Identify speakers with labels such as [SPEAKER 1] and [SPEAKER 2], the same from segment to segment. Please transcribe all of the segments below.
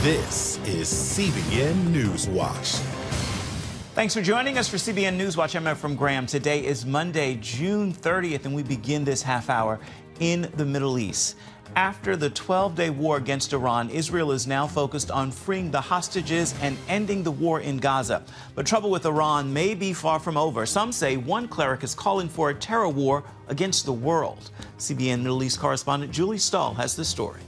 [SPEAKER 1] This is CBN NewsWatch.
[SPEAKER 2] Thanks for joining us for CBN NewsWatch. I'm Efrem Graham. Today is Monday, June 30th, and we begin this half hour in the Middle East. After the 12-day war against Iran, Israel is now focused on freeing the hostages and ending the war in Gaza. But trouble with Iran may be far from over. Some say one cleric is calling for a terror war against the world. CBN Middle East correspondent Julie Stahl has the story.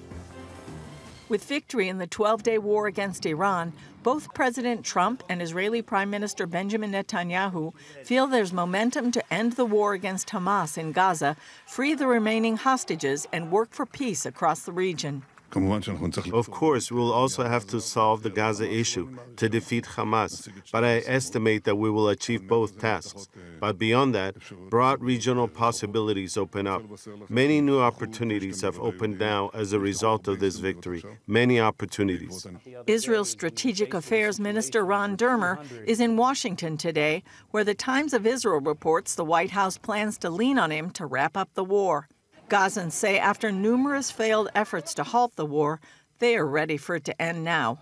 [SPEAKER 3] With victory in the 12-day war against Iran, both President Trump and Israeli Prime Minister Benjamin Netanyahu feel there's momentum to end the war against Hamas in Gaza, free the remaining hostages, and work for peace across the region.
[SPEAKER 4] Of course, we will also have to solve the Gaza issue to defeat Hamas, but I estimate that we will achieve both tasks. But beyond that, broad regional possibilities open up. Many new opportunities have opened now as a result of this victory. Many opportunities.
[SPEAKER 3] Israel's Strategic Affairs Minister Ron Dermer is in Washington today, where the Times of Israel reports the White House plans to lean on him to wrap up the war. Gazans say after numerous failed efforts to halt the war, they are ready for it to end now.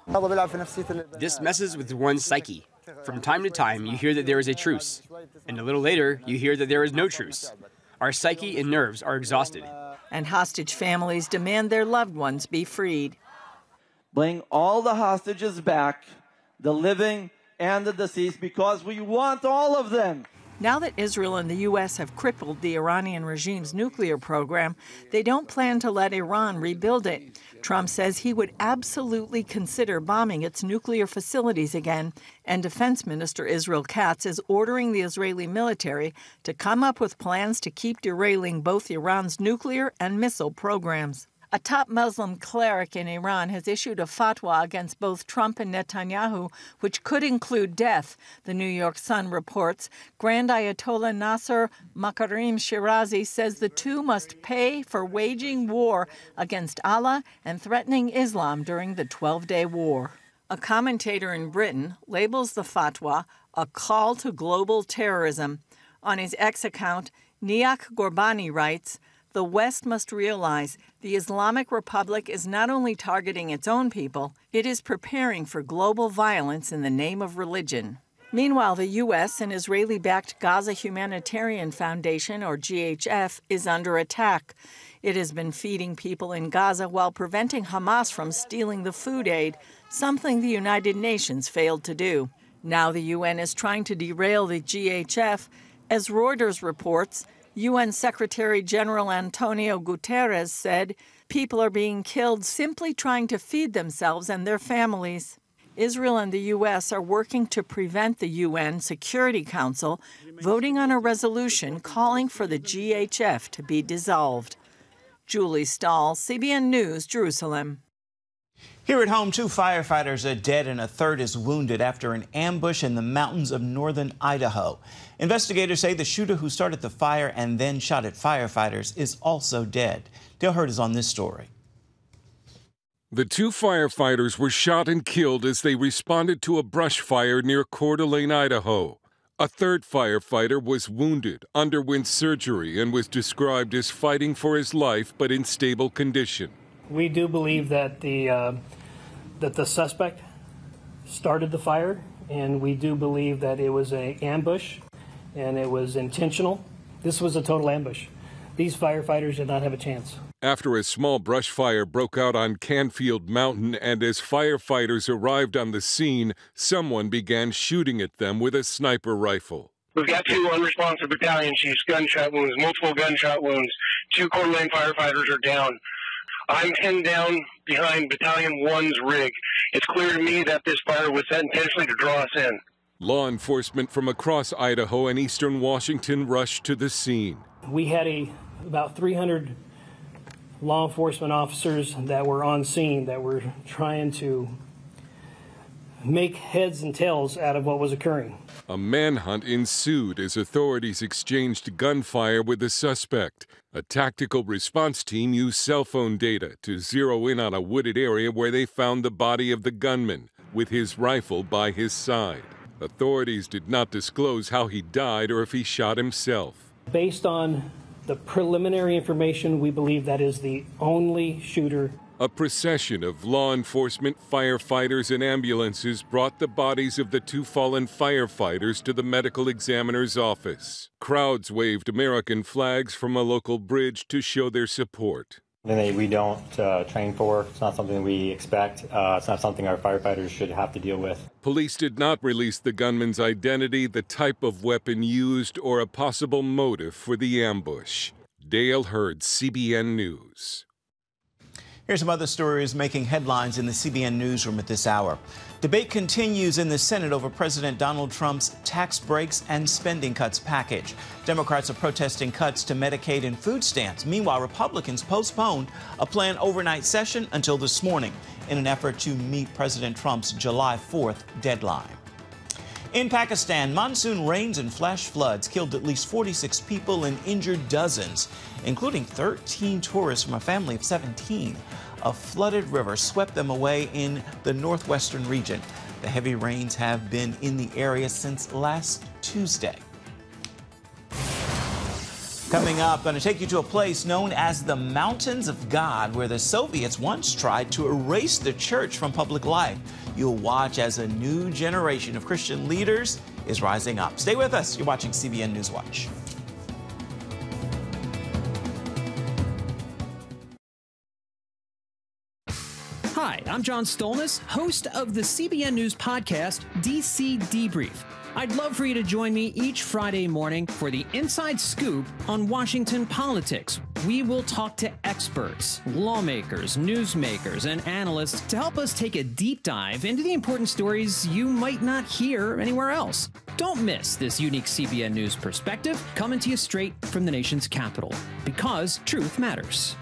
[SPEAKER 5] This messes with one's psyche. From time to time, you hear that there is a truce, and a little later, you hear that there is no truce. Our psyche and nerves are exhausted.
[SPEAKER 3] And hostage families demand their loved ones be freed.
[SPEAKER 6] Bring all the hostages back, the living and the deceased, because we want all of them.
[SPEAKER 3] Now that Israel and the U.S. have crippled the Iranian regime's nuclear program, they don't plan to let Iran rebuild it. Trump says he would absolutely consider bombing its nuclear facilities again, and Defense Minister Israel Katz is ordering the Israeli military to come up with plans to keep derailing both Iran's nuclear and missile programs. A top Muslim cleric in Iran has issued a fatwa against both Trump and Netanyahu, which could include death. The New York Sun reports Grand Ayatollah Nasser Makarim Shirazi says the two must pay for waging war against Allah and threatening Islam during the 12-day war. A commentator in Britain labels the fatwa a call to global terrorism. On his X account, Niak Gorbani writes, "The West must realize the Islamic Republic is not only targeting its own people, it is preparing for global violence in the name of religion." Meanwhile, the U.S. and Israeli-backed Gaza Humanitarian Foundation, or GHF, is under attack. It has been feeding people in Gaza while preventing Hamas from stealing the food aid, something the United Nations failed to do. Now the UN is trying to derail the GHF. As Reuters reports, UN Secretary General Antonio Guterres said people are being killed simply trying to feed themselves and their families. Israel and the U.S. are working to prevent the UN Security Council voting on a resolution calling for the GHF to be dissolved. Julie Stahl, CBN News, Jerusalem.
[SPEAKER 2] Here at home, 2 firefighters are dead and a third is wounded after an ambush in the mountains of northern Idaho. Investigators say the shooter who started the fire and then shot at firefighters is also dead. Dale Hurd is on this story.
[SPEAKER 7] The 2 firefighters were shot and killed as they responded to a brush fire near Coeur d'Alene, Idaho. A third firefighter was wounded, underwent surgery, and was described as fighting for his life but in stable condition.
[SPEAKER 8] We do believe that the suspect started the fire, and we do believe that it was an ambush and it was intentional. This was a total ambush. These firefighters did not have a chance.
[SPEAKER 7] After a small brush fire broke out on Canfield Mountain and as firefighters arrived on the scene, someone began shooting at them with a sniper rifle.
[SPEAKER 9] We've got 2 unresponsive battalion chiefs, gunshot wounds, multiple gunshot wounds. 2 Coeur d'Alene firefighters are down. I'm pinned down behind Battalion 1's rig. It's clear to me that this fire was set intentionally to draw us in.
[SPEAKER 7] Law enforcement from across Idaho and eastern Washington rushed to the scene.
[SPEAKER 8] We had about 300 law enforcement officers that were on scene that were trying to make heads and tails out of what was occurring.
[SPEAKER 7] A manhunt ensued as authorities exchanged gunfire with the suspect. A tactical response team used cell phone data to zero in on a wooded area where they found the body of the gunman with his rifle by his side. Authorities did not disclose how he died or if he shot himself.
[SPEAKER 8] Based on the preliminary information, we believe that is the only shooter
[SPEAKER 7] A procession of law enforcement, firefighters, and ambulances brought the bodies of the 2 fallen firefighters to the medical examiner's office. Crowds waved American flags from a local bridge to show their support.
[SPEAKER 10] We don't train for. It's not something we expect. It's not something our firefighters should have to deal with.
[SPEAKER 7] Police did not release the gunman's identity, the type of weapon used, or a possible motive for the ambush. Dale Hurd, CBN News.
[SPEAKER 2] Here's some other stories making headlines in the CBN newsroom at this hour. Debate continues in the Senate over President Donald Trump's tax breaks and spending cuts package. Democrats are protesting cuts to Medicaid and food stamps. Meanwhile, Republicans postponed a planned overnight session until this morning in an effort to meet President Trump's July 4th deadline. In Pakistan, monsoon rains and flash floods killed at least 46 people and injured dozens, including 13 tourists from a family of 17. A flooded river swept them away in the northwestern region. The heavy rains have been in the area since last Tuesday. Coming up, going to take you to a place known as the Mountains of God, where the Soviets once tried to erase the church from public life. You'll watch as a new generation of Christian leaders is rising up. Stay with us. You're watching CBN NewsWatch.
[SPEAKER 11] Hi, I'm John Stolnis, host of the CBN News podcast, DC Debrief. I'd love for you to join me each Friday morning for the inside scoop on Washington politics. We will talk to experts, lawmakers, newsmakers, and analysts to help us take a deep dive into the important stories you might not hear anywhere else. Don't miss this unique CBN News perspective coming to you straight from the nation's capital, because truth matters.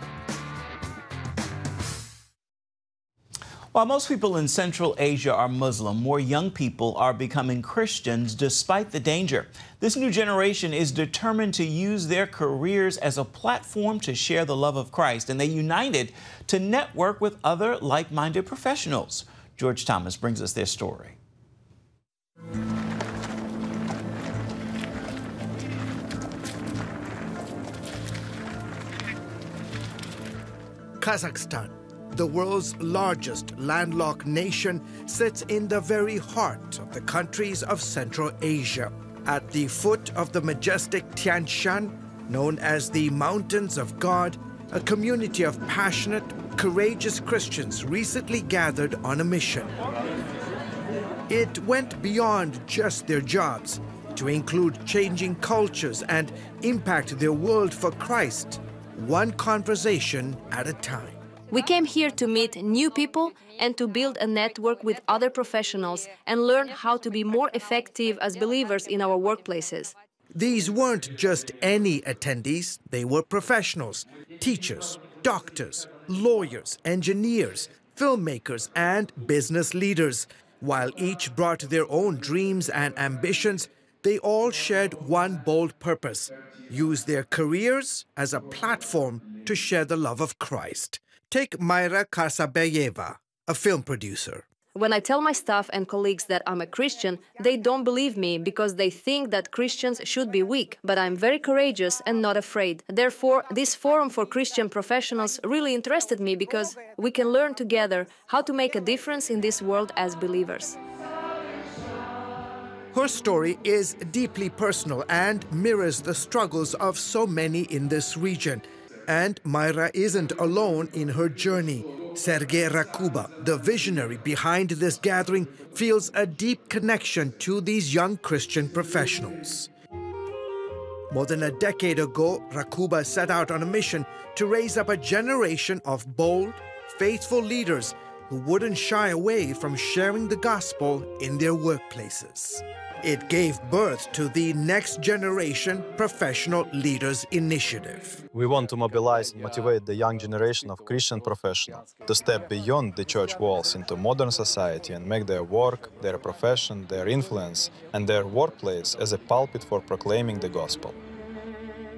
[SPEAKER 2] While most people in Central Asia are Muslim, more young people are becoming Christians despite the danger. This new generation is determined to use their careers as a platform to share the love of Christ, and they united to network with other like-minded professionals. George Thomas brings us their story.
[SPEAKER 12] Kazakhstan, the world's largest landlocked nation, sits in the very heart of the countries of Central Asia. At the foot of the majestic Tian Shan, known as the Mountains of God, a community of passionate, courageous Christians recently gathered on a mission. It went beyond just their jobs to include changing cultures and impact their world for Christ, one conversation at a time.
[SPEAKER 13] We came here to meet new people and to build a network with other professionals and learn how to be more effective as believers in our workplaces.
[SPEAKER 12] These weren't just any attendees, they were professionals, teachers, doctors, lawyers, engineers, filmmakers, and business leaders. While each brought their own dreams and ambitions, they all shared one bold purpose: use their careers as a platform to share the love of Christ. Take Myra Kasabayeva, a film producer.
[SPEAKER 13] When I tell my staff and colleagues that I'm a Christian, they don't believe me because they think that Christians should be weak. But I'm very courageous and not afraid. Therefore, this forum for Christian professionals really interested me because we can learn together how to make a difference in this world as believers.
[SPEAKER 12] Her story is deeply personal and mirrors the struggles of so many in this region. And Myra isn't alone in her journey. Sergei Rakuba, the visionary behind this gathering, feels a deep connection to these young Christian professionals. More than a decade ago, Rakuba set out on a mission to raise up a generation of bold, faithful leaders who wouldn't shy away from sharing the gospel in their workplaces. It gave birth to the Next Generation Professional Leaders Initiative.
[SPEAKER 14] We want to mobilize and motivate the young generation of Christian professionals to step beyond the church walls into modern society and make their work, their profession, their influence, and their workplace as a pulpit for proclaiming the gospel.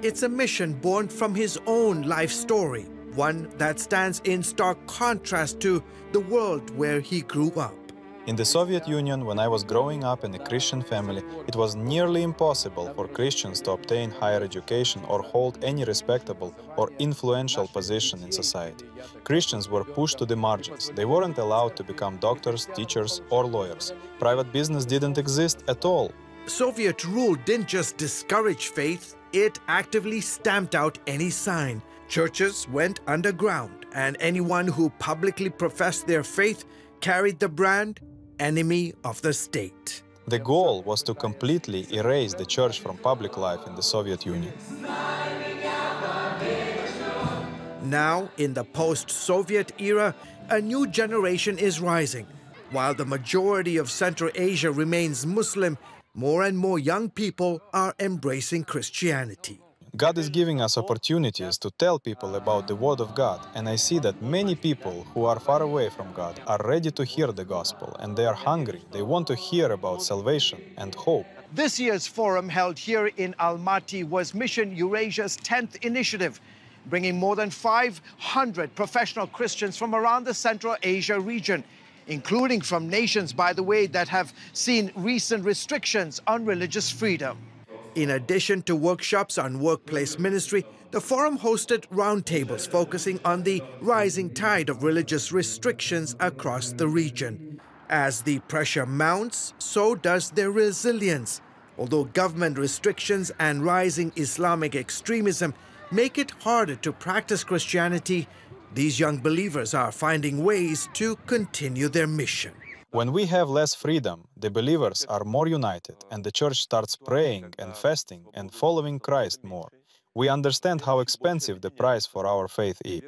[SPEAKER 12] It's a mission born from his own life story, one that stands in stark contrast to the world where he grew up.
[SPEAKER 14] In the Soviet Union, when I was growing up in a Christian family, it was nearly impossible for Christians to obtain higher education or hold any respectable or influential position in society. Christians were pushed to the margins. They weren't allowed to become doctors, teachers, or lawyers. Private business didn't exist at all.
[SPEAKER 12] Soviet rule didn't just discourage faith, it actively stamped out any sign. Churches went underground, and anyone who publicly professed their faith carried the brand enemy of the state.
[SPEAKER 14] The goal was to completely erase the church from public life in the Soviet Union.
[SPEAKER 12] Now, in the post-Soviet era, a new generation is rising. While the majority of Central Asia remains Muslim, more and more young people are embracing Christianity.
[SPEAKER 14] God is giving us opportunities to tell people about the Word of God, and I see that many people who are far away from God are ready to hear the gospel, and they are hungry. They want to hear about salvation and hope.
[SPEAKER 12] This year's forum held here in Almaty was Mission Eurasia's 10th initiative, bringing more than 500 professional Christians from around the Central Asia region, including from nations, by the way, that have seen recent restrictions on religious freedom. In addition to workshops on workplace ministry, the forum hosted roundtables focusing on the rising tide of religious restrictions across the region. As the pressure mounts, so does their resilience. Although government restrictions and rising Islamic extremism make it harder to practice Christianity, these young believers are finding ways to continue their mission.
[SPEAKER 14] When we have less freedom, the believers are more united, and the church starts praying and fasting and following Christ more. We understand how expensive the price for our faith is.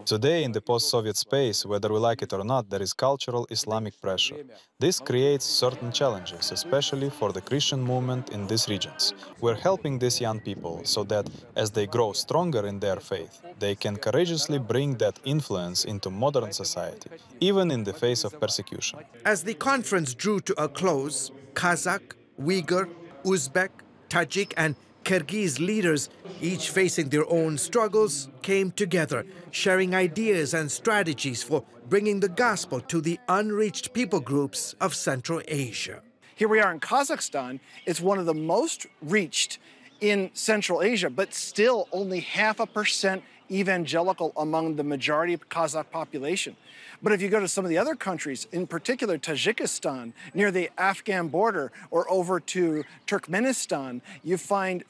[SPEAKER 14] Today, in the post-Soviet space, whether we like it or not, there is cultural Islamic pressure. This creates certain challenges, especially for the Christian movement in these regions. We're helping these young people so that, as they grow stronger in their faith, they can courageously bring that influence into modern society, even in the face of persecution.
[SPEAKER 12] As the conference drew to a close, Kazakh, Uyghur, Uzbek, Tajik, and Kyrgyz leaders, each facing their own struggles, came together, sharing ideas and strategies for bringing the gospel to the unreached people groups of Central Asia.
[SPEAKER 15] Here we are in Kazakhstan. It's one of the most reached in Central Asia, but still only 0.5% evangelical among the majority of Kazakh population. But if you go to some of the other countries, in particular Tajikistan, near the Afghan border, or over to Turkmenistan, you find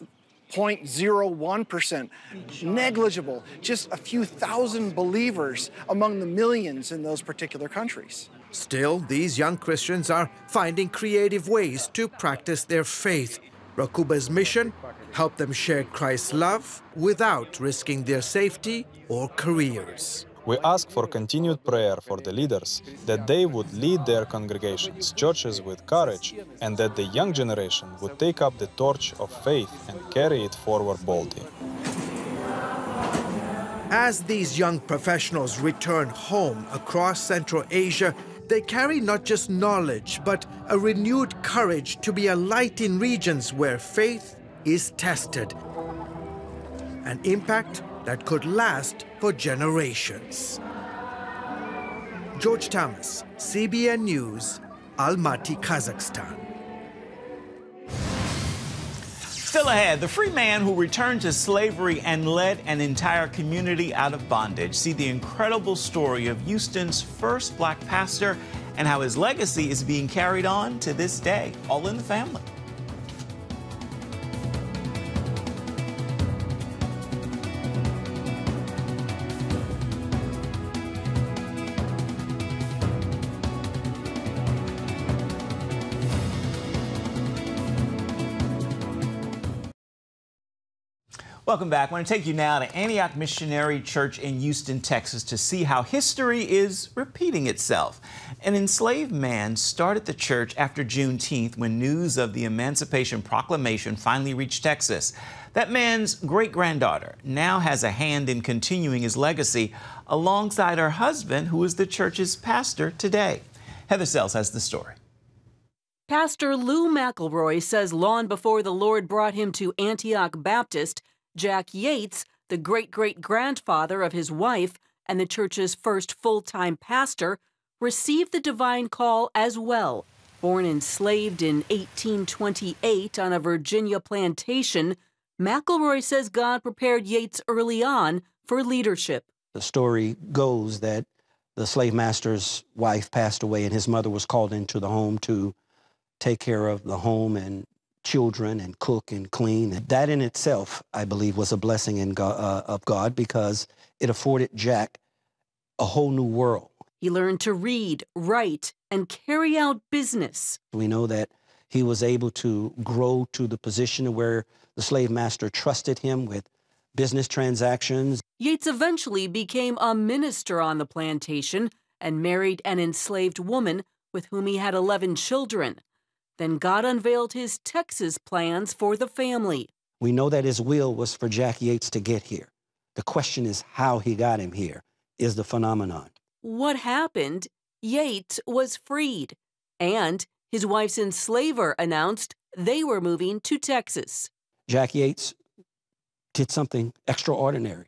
[SPEAKER 15] 0.01%, negligible, just a few thousand believers among the millions in those particular countries.
[SPEAKER 12] Still, these young Christians are finding creative ways to practice their faith. Rakuba's mission: help them share Christ's love without risking their safety or careers.
[SPEAKER 14] We ask for continued prayer for the leaders, that they would lead their congregations, churches with courage, and that the young generation would take up the torch of faith and carry it forward boldly.
[SPEAKER 12] As these young professionals return home across Central Asia, they carry not just knowledge, but a renewed courage to be a light in regions where faith is tested. An impact that could last for generations. George Thomas, CBN News, Almaty, Kazakhstan.
[SPEAKER 2] Still ahead, the free man who returned to slavery and led an entire community out of bondage. See the incredible story of Houston's first black pastor and how his legacy is being carried on to this day. All in the family. Welcome back. I want to take you now to Antioch Missionary Church in Houston, Texas, to see how history is repeating itself. An enslaved man started the church after Juneteenth when news of the Emancipation Proclamation finally reached Texas. That man's great-granddaughter now has a hand in continuing his legacy alongside her husband, who is the church's pastor today. Heather Sells has the story.
[SPEAKER 16] Pastor Lou McElroy says long before the Lord brought him to Antioch Baptist, Jack Yates, the great-great-grandfather of his wife and the church's first full-time pastor, received the divine call as well. Born enslaved in 1828 on a Virginia plantation, McElroy says God prepared Yates early on for leadership.
[SPEAKER 17] The story goes that the slave master's wife passed away and his mother was called into the home to take care of the home and children and cook and clean. That in itself, I believe, was a blessing of God because it afforded Jack a whole new world.
[SPEAKER 16] He learned to read, write, and carry out business.
[SPEAKER 17] We know that he was able to grow to the position where the slave master trusted him with business transactions.
[SPEAKER 16] Yates eventually became a minister on the plantation and married an enslaved woman with whom he had 11 children. Then God unveiled his Texas plans for the family.
[SPEAKER 17] We know that his will was for Jack Yates to get here. The question is how he got him here is the phenomenon.
[SPEAKER 16] What happened? Yates was freed, and his wife's enslaver announced they were moving to Texas.
[SPEAKER 17] Jack Yates did something extraordinary.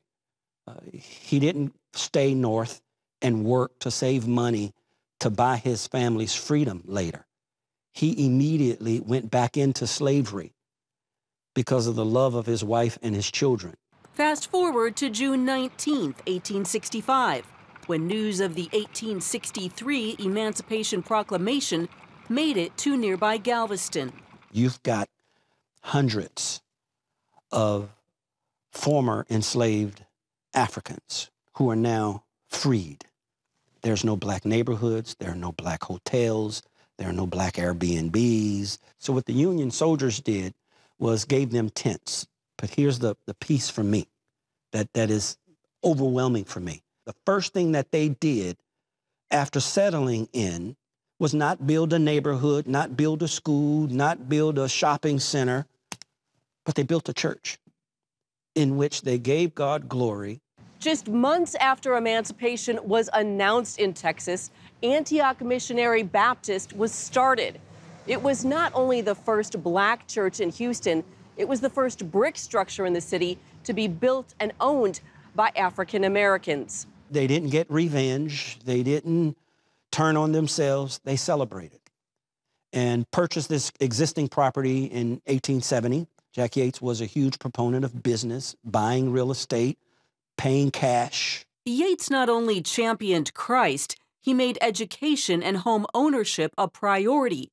[SPEAKER 17] He didn't stay north and work to save money to buy his family's freedom later. He immediately went back into slavery because of the love of his wife and his children.
[SPEAKER 16] Fast forward to June 19, 1865, when news of the 1863 Emancipation Proclamation made it to nearby Galveston.
[SPEAKER 17] You've got hundreds of former enslaved Africans who are now freed. There's no black neighborhoods, there are no black hotels, there are no black Airbnbs. So what the Union soldiers did was gave them tents. But here's the piece for me that is overwhelming for me. The first thing that they did after settling in was not build a neighborhood, not build a school, not build a shopping center, but they built a church in which they gave God glory.
[SPEAKER 16] Just months after emancipation was announced in Texas, Antioch Missionary Baptist was started. It was not only the first black church in Houston, it was the first brick structure in the city to be built and owned by African Americans.
[SPEAKER 17] They didn't get revenge. They didn't turn on themselves. They celebrated and purchased this existing property in 1870. Jack Yates was a huge proponent of business, buying real estate, paying cash.
[SPEAKER 16] Yates not only championed Christ, he made education and home ownership a priority,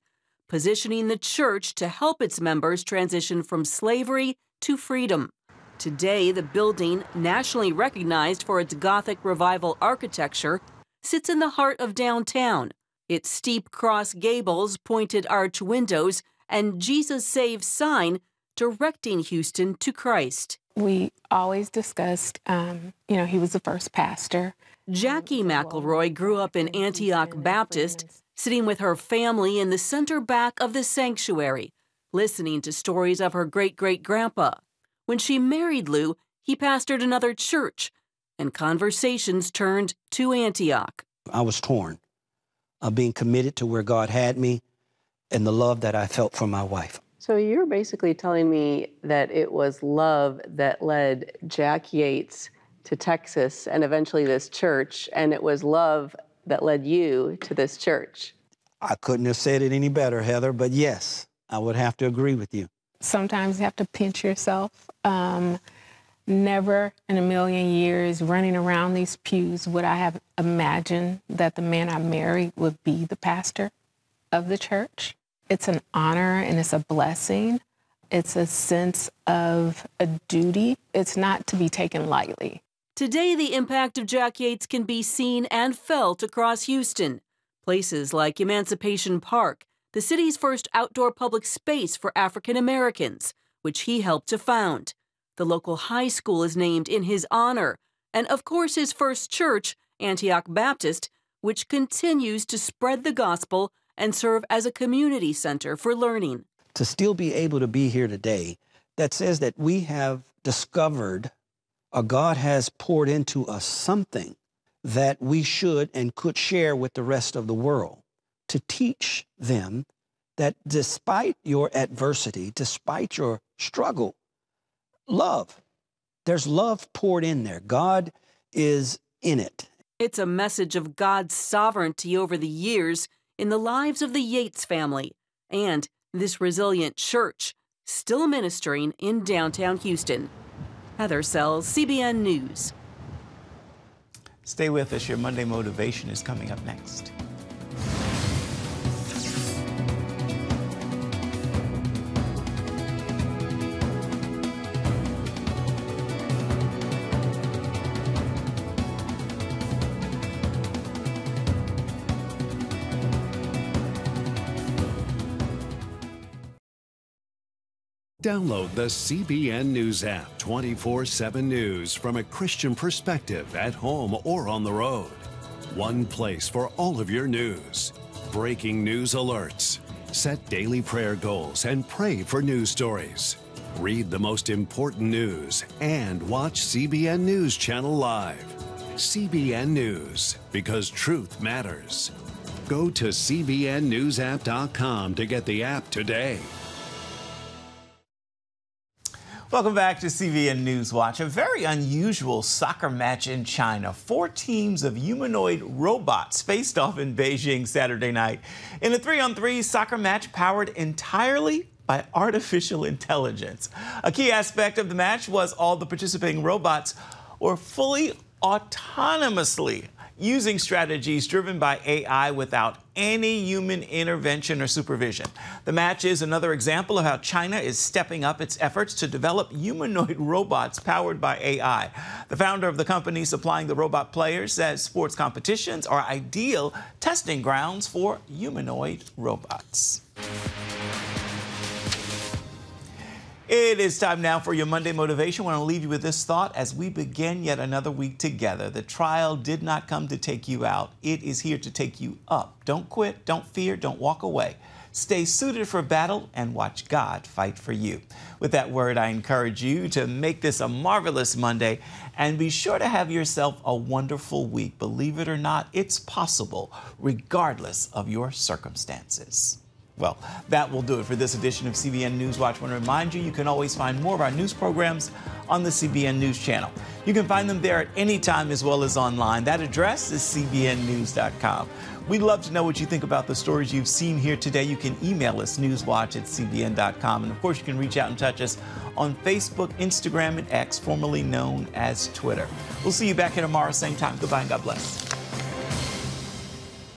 [SPEAKER 16] positioning the church to help its members transition from slavery to freedom. Today, the building, nationally recognized for its Gothic Revival architecture, sits in the heart of downtown. Its steep cross gables, pointed arch windows, and Jesus Saves sign directing Houston to Christ.
[SPEAKER 18] We always discussed, he was the first pastor.
[SPEAKER 16] Jackie McElroy grew up in Antioch Baptist, sitting with her family in the center back of the sanctuary, listening to stories of her great-great-grandpa. When she married Lou, he pastored another church, and conversations turned to Antioch.
[SPEAKER 17] I was torn of being committed to where God had me and the love that I felt for my wife.
[SPEAKER 19] So you're basically telling me that it was love that led Jack Yates to Texas and eventually this church, and it was love that led you to this church.
[SPEAKER 17] I couldn't have said it any better, Heather, but yes, I would have to agree with you.
[SPEAKER 18] Sometimes you have to pinch yourself. Never in a million years running around these pews would I have imagined that the man I married would be the pastor of the church. It's an honor and it's a blessing. It's a sense of a duty. It's not to be taken lightly.
[SPEAKER 16] Today, the impact of Jack Yates can be seen and felt across Houston. Places like Emancipation Park, the city's first outdoor public space for African Americans, which he helped to found. The local high school is named in his honor. And of course, his first church, Antioch Baptist, which continues to spread the gospel and serve as a community center for learning.
[SPEAKER 17] To still be able to be here today, that says that we have discovered, or God has poured into us something that we should and could share with the rest of the world, to teach them that despite your adversity, despite your struggle, love, there's love poured in there. God is in it.
[SPEAKER 16] It's a message of God's sovereignty over the years in the lives of the Yates family and this resilient church still ministering in downtown Houston. Heather Sells, CBN News.
[SPEAKER 2] Stay with us. Your Monday Motivation is coming up next.
[SPEAKER 20] Download the CBN News app, 24/7 news from a Christian perspective at home or on the road. One place for all of your news. Breaking news alerts. Set daily prayer goals and pray for news stories. Read the most important news and watch CBN News Channel live. CBN News, because truth matters. Go to cbnnewsapp.com to get the app today.
[SPEAKER 2] Welcome back to CBN NewsWatch. A very unusual soccer match in China. 4 teams of humanoid robots faced off in Beijing Saturday night in a 3-on-3 soccer match powered entirely by artificial intelligence. A key aspect of the match was all the participating robots were fully autonomously using strategies driven by AI without any human intervention or supervision. The match is another example of how China is stepping up its efforts to develop humanoid robots powered by AI. The founder of the company supplying the robot players says sports competitions are ideal testing grounds for humanoid robots. It is time now for your Monday Motivation. I want to leave you with this thought as we begin yet another week together. The trial did not come to take you out. It is here to take you up. Don't quit, don't fear, don't walk away. Stay suited for battle and watch God fight for you. With that word, I encourage you to make this a marvelous Monday and be sure to have yourself a wonderful week. Believe it or not, it's possible regardless of your circumstances. Well, that will do it for this edition of CBN NewsWatch. I want to remind you, you can always find more of our news programs on the CBN News channel. You can find them there at any time as well as online. That address is cbnnews.com. We'd love to know what you think about the stories you've seen here today. You can email us, newswatch@cbn.com. And of course, you can reach out and touch us on Facebook, Instagram, and X, formerly known as Twitter. We'll see you back here tomorrow, same time. Goodbye and God bless.